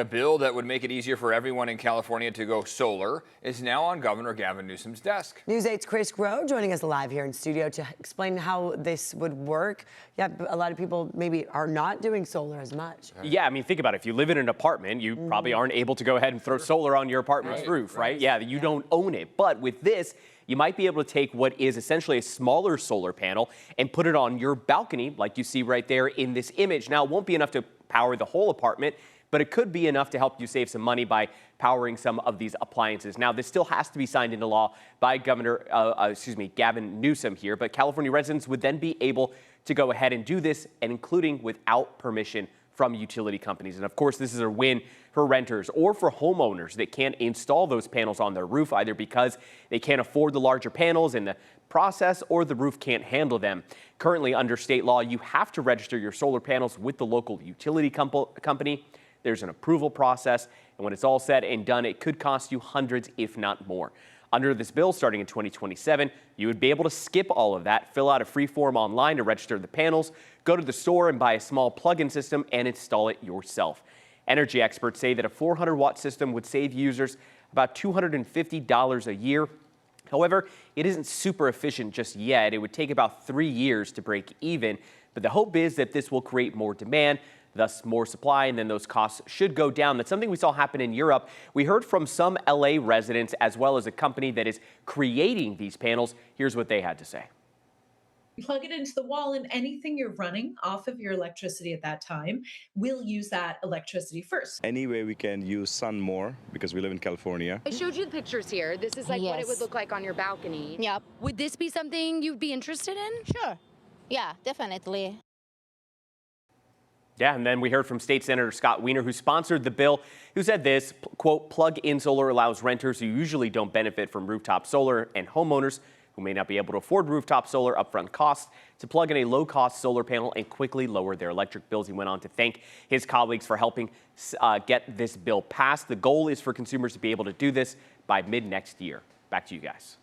A bill that would make it easier for everyone in California to go solar is now on Governor Gavin Newsom's desk. News 8's Chris Groh joining us live here in studio to explain how this would work. Yeah, a lot of people maybe are not doing solar as much. Yeah, I mean, think about it. If you live in an apartment, you probably aren't able to go ahead and throw solar on your apartment's roof, right? Yeah, you don't own it. But with this, you might be able to take what is essentially a smaller solar panel and put it on your balcony, like you see right there in this image. Now, it won't be enough to power the whole apartment, but it could be enough to help you save some money by powering some of these appliances. Now, this still has to be signed into law by Gavin Newsom here, but California residents would then be able to go ahead and do this, and including without permission from utility companies. And of course, this is a win for renters or for homeowners that can't install those panels on their roof, either because they can't afford the larger panels in the process or the roof can't handle them. Currently, under state law, you have to register your solar panels with the local utility company. There's an approval process, and when it's all said and done, it could cost you hundreds, if not more. Under this bill, starting in 2027, you would be able to skip all of that, fill out a free form online to register the panels, go to the store and buy a small plug-in system and install it yourself. Energy experts say that a 400-watt system would save users about $250 a year. However, it isn't super efficient just yet. It would take about 3 years to break even, but the hope is that this will create more demand, thus more supply, and then those costs should go down. That's something we saw happen in Europe. We heard from some LA residents as well as a company that is creating these panels. Here's what they had to say. You plug it into the wall, and anything you're running off of your electricity at that time will use that electricity first. Anyway, we can use sun more because we live in California. I showed you the pictures here. This is like what it would look like on your balcony. Yep. Would this be something you'd be interested in? Sure. Yeah, definitely. Yeah, and then we heard from State Senator Scott Wiener, who sponsored the bill, who said this, quote, plug-in solar allows renters who usually don't benefit from rooftop solar and homeowners who may not be able to afford rooftop solar upfront costs to plug in a low-cost solar panel and quickly lower their electric bills. He went on to thank his colleagues for helping get this bill passed. The goal is for consumers to be able to do this by mid-next year. Back to you guys.